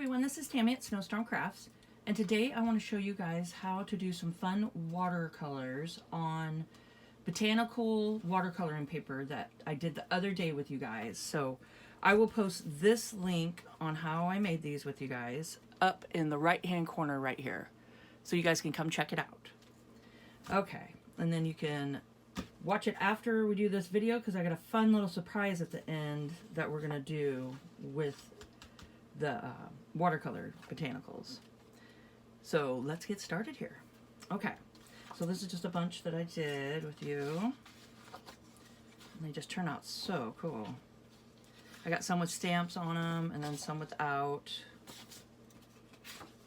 everyone, this is Tammy at Snowstorm Crafts, and today I want to show you guys how to do some fun watercolors on botanical watercoloring paper that I did the other day with you guys. So I will post this link on how I made these with you guys up in the right hand corner right here, so you guys can come check it out. Okay, and then you can watch it after we do this video, because I got a fun little surprise at the end that we're gonna do with the watercolor botanicals. So let's get started here. Okay, so this is just a bunch that I did with you, and they just turn out so cool. I got some with stamps on them and then some without.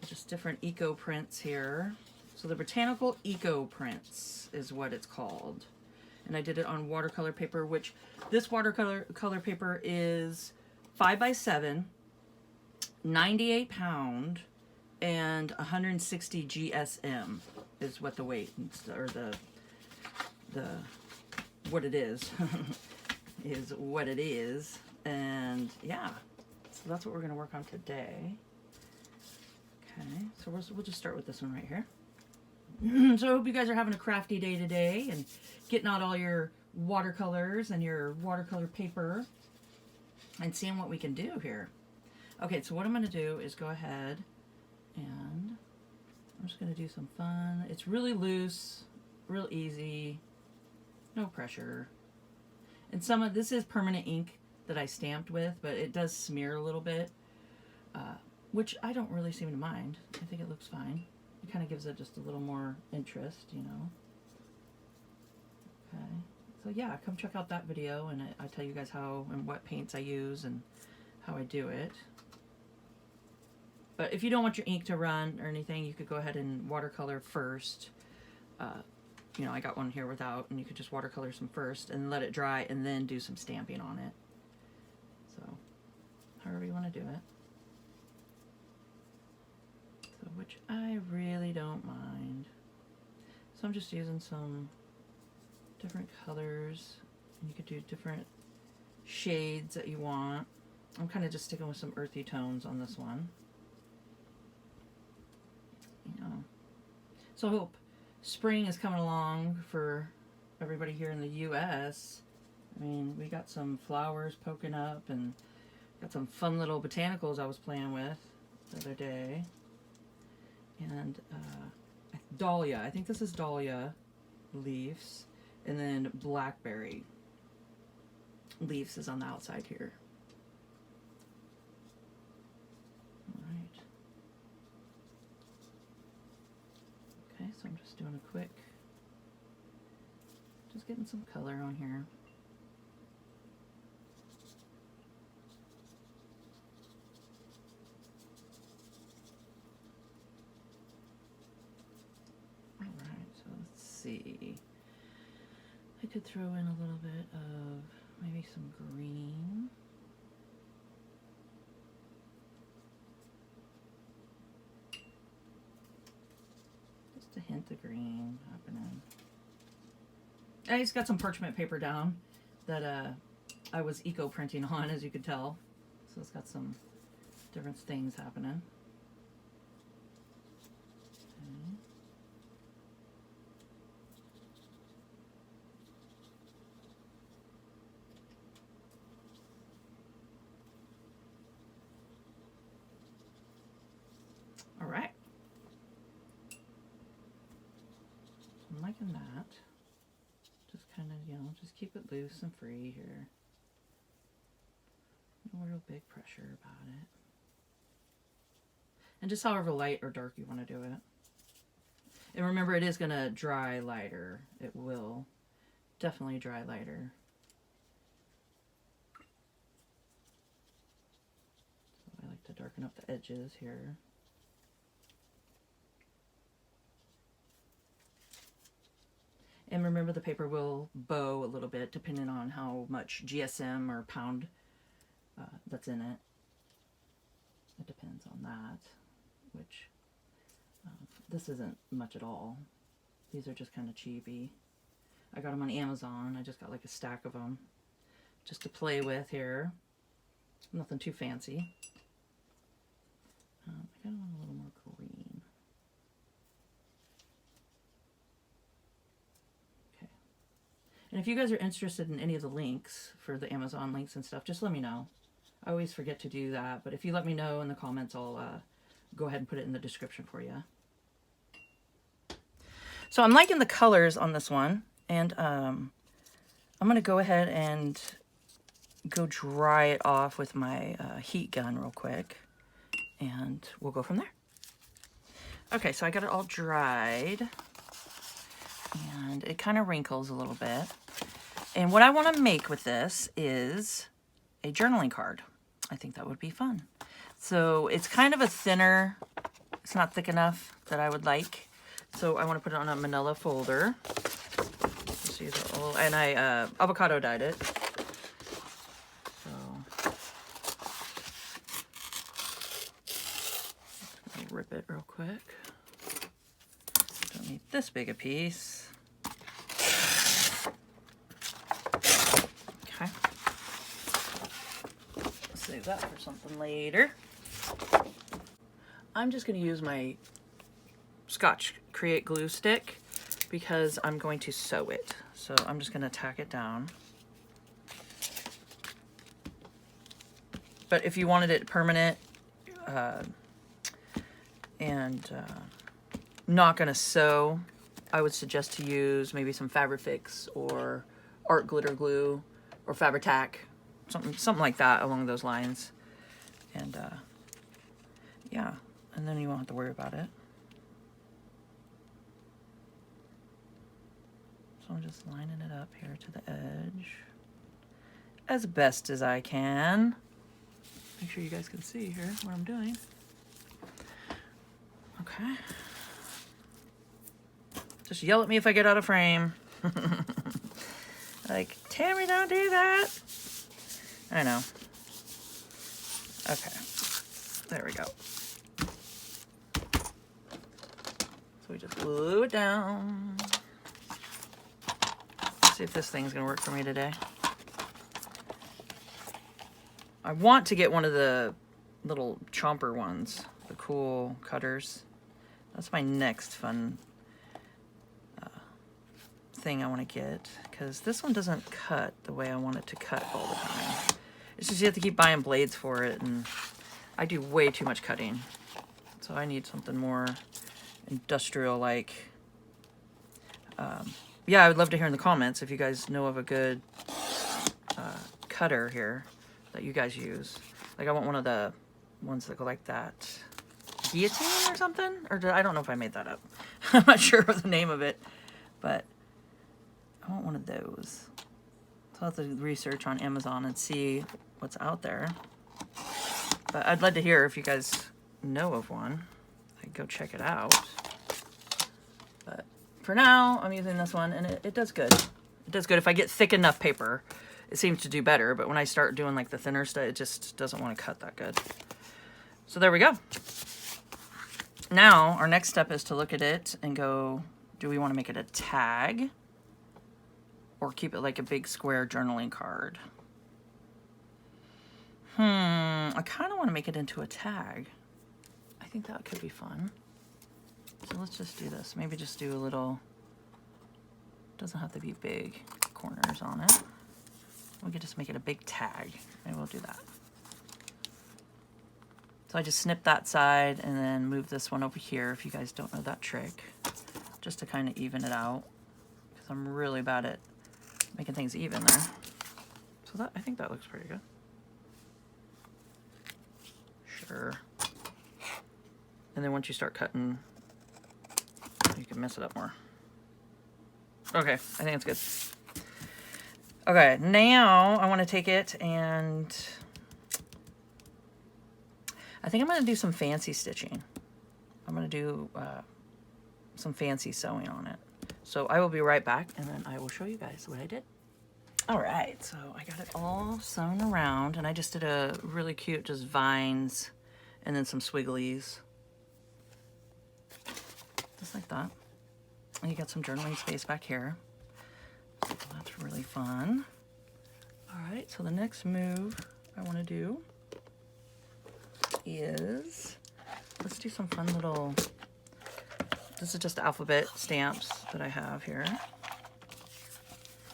Just different eco prints here. So the Botanical Eco prints is what it's called. And I did it on watercolor paper, which this watercolor paper is 5x7, 98 pound, and 160 GSM is what the weight, or the what it is, is what it is. And yeah, so that's what we're gonna work on today. Okay, so we'll just start with this one right here. So I hope you guys are having a crafty day today and getting out all your watercolors and your watercolor paper and seeing what we can do here. Okay, so what I'm going to do is go ahead and I'm just going to do some fun. It's really loose, real easy, no pressure. And some of this is permanent ink that I stamped with, but it does smear a little bit, which I don't really seem to mind. I think it looks fine. It kind of gives it just a little more interest, you know. Okay, so yeah, come check out that video, and I tell you guys how and what paints I use and how I do it. But if you don't want your ink to run or anything, you could go ahead and watercolor first. You know, I got one here without, and you could just watercolor some first and let it dry and then do some stamping on it. So, however you want to do it. So, which I really don't mind. So I'm just using some different colors, and you could do different shades that you want. I'm kind of just sticking with some earthy tones on this one. You know, so I hope spring is coming along for everybody here in the US. I mean, we got some flowers poking up and got some fun little botanicals I was playing with the other day. And dahlia, I think this is dahlia leaves, and then blackberry leaves is on the outside here. Alright. Okay, so I'm just doing a quick, just getting some color on here. Alright, so let's see. I could throw in a little bit of maybe some green. Just a hint of green happening. I just got some parchment paper down that I was eco printing on, as you could tell. So it's got some different things happening. Okay. All right. I'm liking that. Just kind of, you know, just keep it loose and free here. No real big pressure about it. And just however light or dark you want to do it. And remember, it is going to dry lighter. It will definitely dry lighter. So I like to darken up the edges here. And remember, the paper will bow a little bit depending on how much GSM or pound that's in it. It depends on that, which this isn't much at all. These are just kind of cheapy. I got them on Amazon. I just got like a stack of them just to play with here. Nothing too fancy. I kind of want a little more green. Okay. And if you guys are interested in any of the links for the Amazon links and stuff, just let me know. I always forget to do that, but if you let me know in the comments, I'll go ahead and put it in the description for you. So I'm liking the colors on this one, and I'm going to go ahead and go dry it off with my heat gun real quick, and we'll go from there. Okay, so I got it all dried, and it kind of wrinkles a little bit. And what I want to make with this is a journaling card. I think that would be fun. So it's kind of a thinner, it's not thick enough that I would like. So I want to put it on a manila folder. Just use it all, and I avocado dyed it. So I'll rip it real quick. Don't need this big a piece. Okay. Save that for something later. I'm just going to use my Scotch Create glue stick because I'm going to sew it. So I'm just going to tack it down. But if you wanted it permanent and not going to sew, I would suggest to use maybe some Fabrifix or art glitter glue or Fabri-Tac, something like that along those lines. And yeah, and then you won't have to worry about it. So I'm just lining it up here to the edge as best as I can. Make sure you guys can see here what I'm doing. Okay. Just yell at me if I get out of frame. Like, Tammy, don't do that. I know. Okay. There we go. So we just glue it down. See if this thing's gonna work for me today. I want to get one of the little chomper ones, the cool cutters. That's my next fun thing I want to get, because this one doesn't cut the way I want it to cut all the time. It's just you have to keep buying blades for it, and I do way too much cutting. So I need something more industrial-like. Yeah, I would love to hear in the comments if you guys know of a good cutter here that you guys use. Like, I want one of the ones that go like that. Guillotine or something? Or I don't know if I made that up. I'm not sure of the name of it, but I want one of those. So I'll have to research on Amazon and see what's out there. But I'd love to hear if you guys know of one. I'd go check it out. But for now, I'm using this one, and it does good. It does good. If I get thick enough paper, it seems to do better. But when I start doing like the thinner stuff, it just doesn't want to cut that good. So there we go. Now, our next step is to look at it and go, do we want to make it a tag or keep it like a big square journaling card? I kind of want to make it into a tag. I think that could be fun. So let's just do this. Maybe just do a little, doesn't have to be big corners on it. We could just make it a big tag. Maybe we'll do that. So I just snip that side and then move this one over here if you guys don't know that trick, just to kind of even it out, because I'm really bad at making things even there. So that, I think that looks pretty good. Sure. And then once you start cutting, you can mess it up more. Okay, I think it's good. Okay, now I want to take it and I think I'm going to do some fancy stitching. I'm going to do some fancy sewing on it. So I will be right back, and then I will show you guys what I did. All right, so I got it all sewn around, and I just did a really cute, just vines, and then some swigglies. Just like that. And you got some journaling space back here. So that's really fun. All right, so the next move I want to do is let's do some fun little, this is just alphabet stamps that I have here.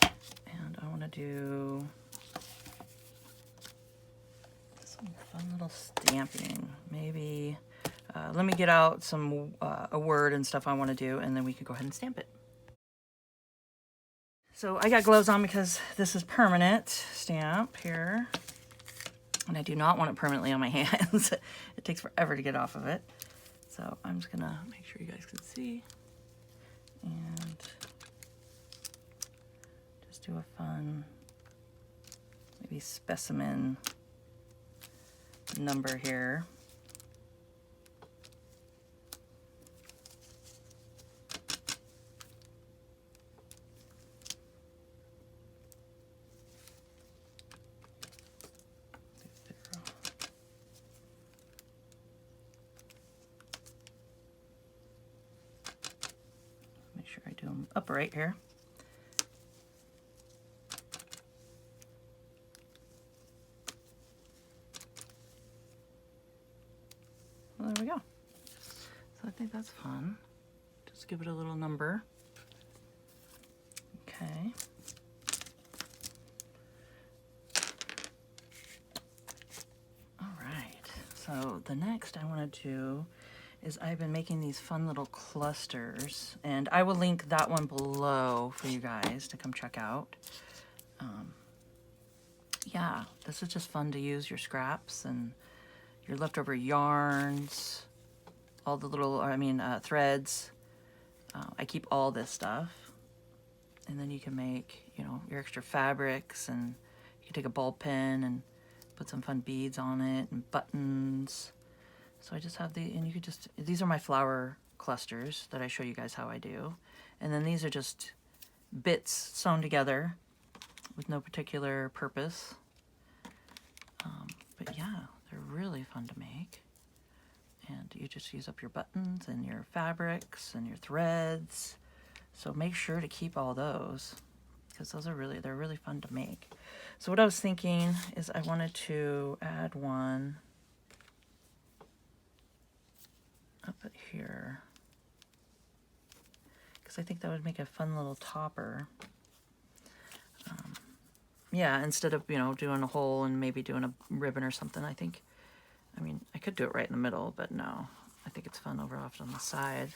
And I want to do some fun little stamping. Maybe, let me get out some, a word and stuff I want to do, and then we can go ahead and stamp it. So I got gloves on because this is permanent stamp here. And I do not want it permanently on my hands. It takes forever to get off of it. So I'm just gonna make sure you guys can see. And just do a fun, maybe specimen number here. I do them upright here. Well, there we go. So I think that's fun. Just give it a little number. Okay. All right. So the next I want to do is I've been making these fun little clusters, and I will link that one below for you guys to come check out. Yeah, this is just fun to use your scraps and your leftover yarns, all the little, threads. I keep all this stuff, and then you can make, you know, your extra fabrics, and you can take a ball pen and put some fun beads on it and buttons. So I just have and you could just, these are my flower clusters that I show you guys how I do. And then these are just bits sewn together with no particular purpose. But yeah, they're really fun to make. And you just use up your buttons and your fabrics and your threads. So make sure to keep all those, because those are they're really fun to make. So what I was thinking is I wanted to add one up at here, because I think that would make a fun little topper. Yeah, instead of, you know, doing a hole and maybe doing a ribbon or something, I think, I mean, I could do it right in the middle, but no, I think it's fun over off on the side.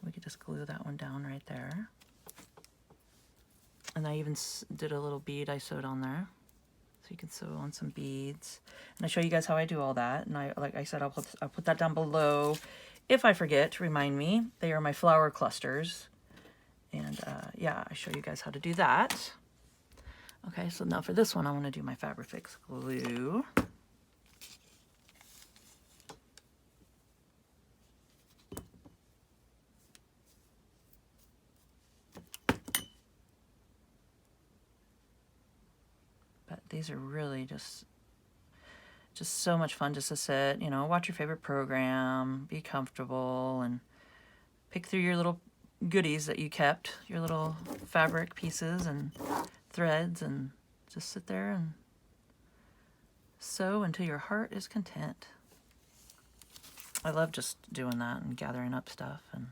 We could just glue that one down right there. And I even did a little bead I sewed on there. So you can sew on some beads. And I show you guys how I do all that. And like I said, I'll put that down below. If I forget, to remind me. They are my flower clusters. And yeah, I show you guys how to do that. Okay, so now for this one, I want to do my Fabrifix glue. But these are really just so much fun just to sit, you know, watch your favorite program, be comfortable, and pick through your little goodies that you kept, your little fabric pieces and threads, and just sit there and sew until your heart is content. I love just doing that and gathering up stuff and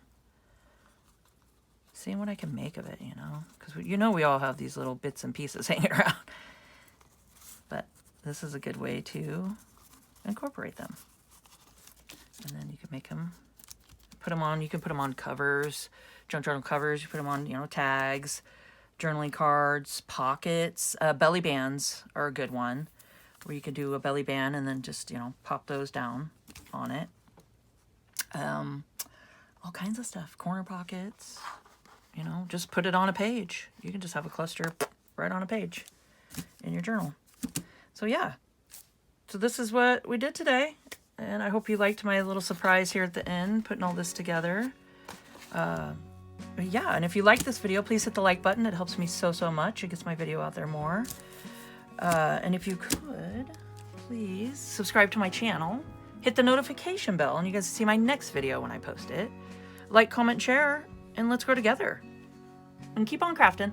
seeing what I can make of it, you know, because you know we all have these little bits and pieces hanging around. But this is a good way to incorporate them. And then you can make them, put them on, you can put them on covers, junk journal covers, you put them on, you know, tags, journaling cards, pockets, belly bands are a good one, where you can do a belly band and then just, you know, pop those down on it. All kinds of stuff, corner pockets, you know, just put it on a page. You can just have a cluster right on a page in your journal. So yeah, so this is what we did today, and I hope you liked my little surprise here at the end, putting all this together. Yeah, and if you like this video, please hit the like button. It helps me so much. It gets my video out there more. And if you could, please subscribe to my channel, hit the notification bell, and you guys see my next video when I post it. Like, comment, share, and let's grow together. And keep on crafting.